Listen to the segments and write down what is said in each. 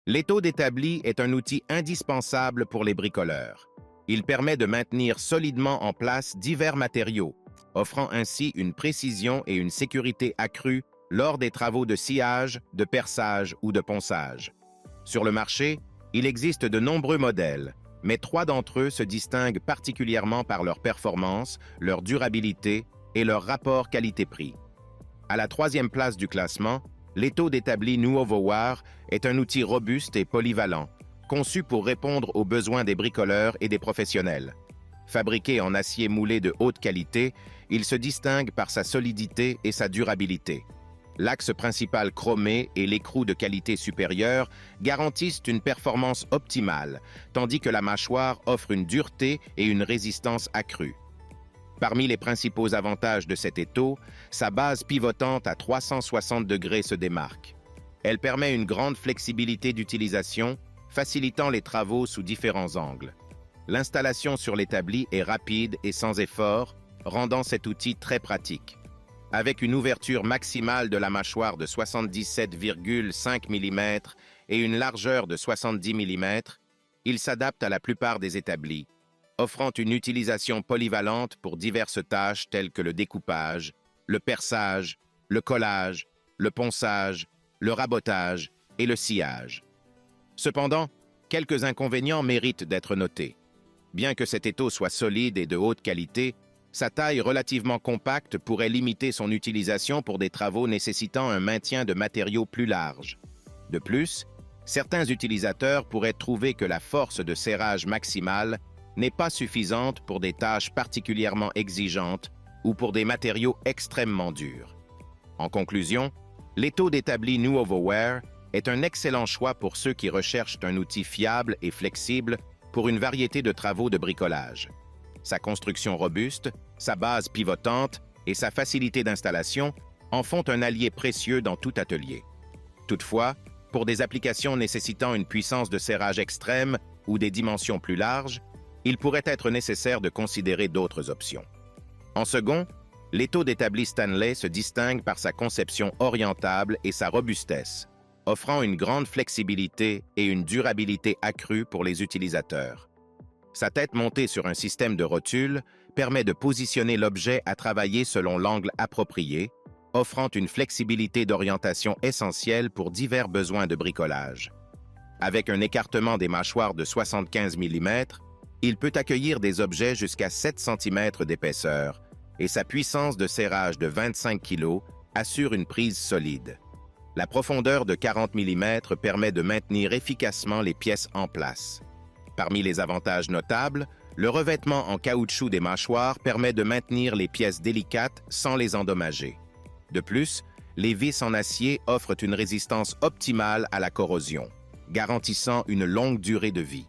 L'étau d'établi est un outil indispensable pour les bricoleurs. Il permet de maintenir solidement en place divers matériaux, offrant ainsi une précision et une sécurité accrues lors des travaux de sciage, de perçage ou de ponçage. Sur le marché, il existe de nombreux modèles, mais 3 d'entre eux se distinguent particulièrement par leur performance, leur durabilité et leur rapport qualité-prix. À la 3e place du classement, l'étau d'établi Nuovo-War est un outil robuste et polyvalent, conçu pour répondre aux besoins des bricoleurs et des professionnels. Fabriqué en acier moulé de haute qualité, il se distingue par sa solidité et sa durabilité. L'axe principal chromé et l'écrou de qualité supérieure garantissent une performance optimale, tandis que la mâchoire offre une dureté et une résistance accrue. Parmi les principaux avantages de cet étau, sa base pivotante à 360 degrés se démarque. Elle permet une grande flexibilité d'utilisation, facilitant les travaux sous différents angles. L'installation sur l'établi est rapide et sans effort, rendant cet outil très pratique. Avec une ouverture maximale de la mâchoire de 77,5 mm et une largeur de 70 mm, il s'adapte à la plupart des établis, offrant une utilisation polyvalente pour diverses tâches telles que le découpage, le perçage, le collage, le ponçage, le rabotage et le sciage. Cependant, quelques inconvénients méritent d'être notés. Bien que cet étau soit solide et de haute qualité, sa taille relativement compacte pourrait limiter son utilisation pour des travaux nécessitant un maintien de matériaux plus larges. De plus, certains utilisateurs pourraient trouver que la force de serrage maximale n'est pas suffisante pour des tâches particulièrement exigeantes ou pour des matériaux extrêmement durs. En conclusion, l'étau d'établi Nuovo-War est un excellent choix pour ceux qui recherchent un outil fiable et flexible pour une variété de travaux de bricolage. Sa construction robuste, sa base pivotante et sa facilité d'installation en font un allié précieux dans tout atelier. Toutefois, pour des applications nécessitant une puissance de serrage extrême ou des dimensions plus larges, il pourrait être nécessaire de considérer d'autres options. En second, l'étau d'établi Stanley se distingue par sa conception orientable et sa robustesse, offrant une grande flexibilité et une durabilité accrue pour les utilisateurs. Sa tête montée sur un système de rotule permet de positionner l'objet à travailler selon l'angle approprié, offrant une flexibilité d'orientation essentielle pour divers besoins de bricolage. Avec un écartement des mâchoires de 75 mm, il peut accueillir des objets jusqu'à 7 cm d'épaisseur et sa puissance de serrage de 25 kg assure une prise solide. La profondeur de 40 mm permet de maintenir efficacement les pièces en place. Parmi les avantages notables, le revêtement en caoutchouc des mâchoires permet de maintenir les pièces délicates sans les endommager. De plus, les vis en acier offrent une résistance optimale à la corrosion, garantissant une longue durée de vie.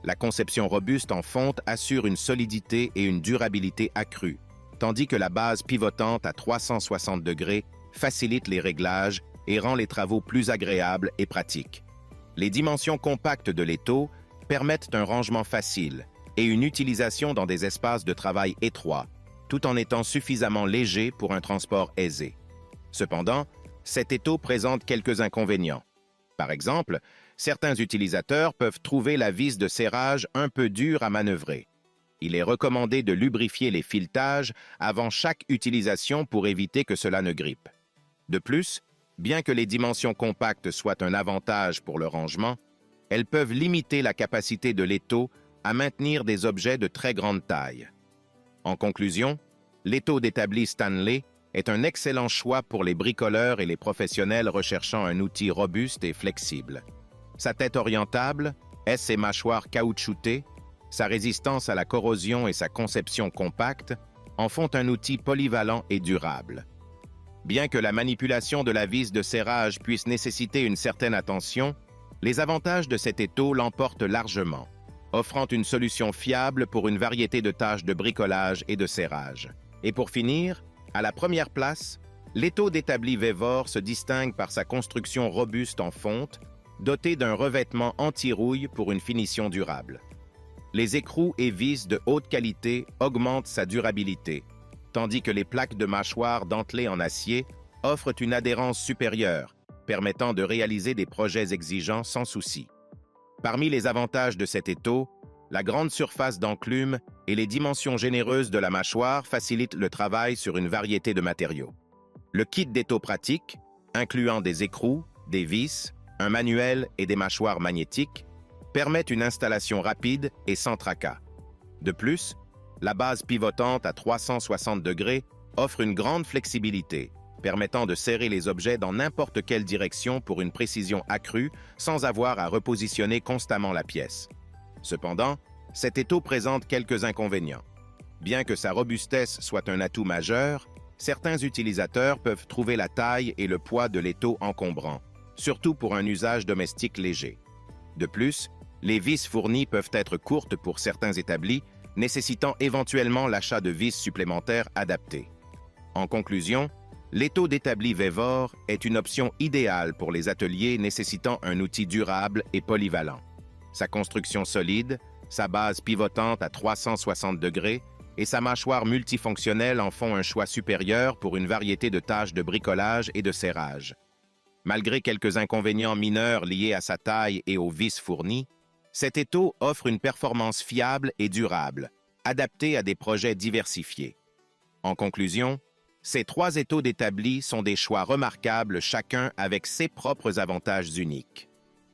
La conception robuste en fonte assure une solidité et une durabilité accrues, tandis que la base pivotante à 360 degrés facilite les réglages et rend les travaux plus agréables et pratiques. Les dimensions compactes de l'étau permettent un rangement facile et une utilisation dans des espaces de travail étroits, tout en étant suffisamment léger pour un transport aisé. Cependant, cet étau présente quelques inconvénients. Par exemple, certains utilisateurs peuvent trouver la vis de serrage un peu dure à manœuvrer. Il est recommandé de lubrifier les filetages avant chaque utilisation pour éviter que cela ne grippe. De plus, bien que les dimensions compactes soient un avantage pour le rangement, elles peuvent limiter la capacité de l'étau à maintenir des objets de très grande taille. En conclusion, l'étau d'établi Stanley est un excellent choix pour les bricoleurs et les professionnels recherchant un outil robuste et flexible. Sa tête orientable, ses mâchoires caoutchoutées, sa résistance à la corrosion et sa conception compacte en font un outil polyvalent et durable. Bien que la manipulation de la vis de serrage puisse nécessiter une certaine attention, les avantages de cet étau l'emportent largement, offrant une solution fiable pour une variété de tâches de bricolage et de serrage. Et pour finir, à la première place, l'étau d'établi Vevor se distingue par sa construction robuste en fonte, dotée d'un revêtement anti-rouille pour une finition durable. Les écrous et vis de haute qualité augmentent sa durabilité, tandis que les plaques de mâchoire dentelées en acier offrent une adhérence supérieure, permettant de réaliser des projets exigeants sans souci. Parmi les avantages de cet étau, la grande surface d'enclume et les dimensions généreuses de la mâchoire facilitent le travail sur une variété de matériaux. Le kit d'étau pratique, incluant des écrous, des vis, un manuel et des mâchoires magnétiques, permet une installation rapide et sans tracas. De plus, la base pivotante à 360 degrés offre une grande flexibilité, permettant de serrer les objets dans n'importe quelle direction pour une précision accrue sans avoir à repositionner constamment la pièce. Cependant, cet étau présente quelques inconvénients. Bien que sa robustesse soit un atout majeur, certains utilisateurs peuvent trouver la taille et le poids de l'étau encombrants, surtout pour un usage domestique léger. De plus, les vis fournies peuvent être courtes pour certains établis, nécessitant éventuellement l'achat de vis supplémentaires adaptées. En conclusion, l'étau d'établi Vevor est une option idéale pour les ateliers nécessitant un outil durable et polyvalent. Sa construction solide, sa base pivotante à 360 degrés et sa mâchoire multifonctionnelle en font un choix supérieur pour une variété de tâches de bricolage et de serrage. Malgré quelques inconvénients mineurs liés à sa taille et aux vis fournies, cet étau offre une performance fiable et durable, adaptée à des projets diversifiés. En conclusion, ces 3 étaux d'établi sont des choix remarquables, chacun avec ses propres avantages uniques.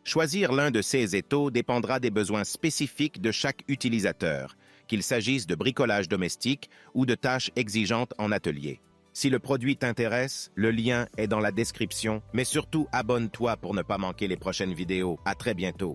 Choisir l'un de ces étaux dépendra des besoins spécifiques de chaque utilisateur, qu'il s'agisse de bricolage domestique ou de tâches exigeantes en atelier. Si le produit t'intéresse, le lien est dans la description, mais surtout abonne-toi pour ne pas manquer les prochaines vidéos. À très bientôt.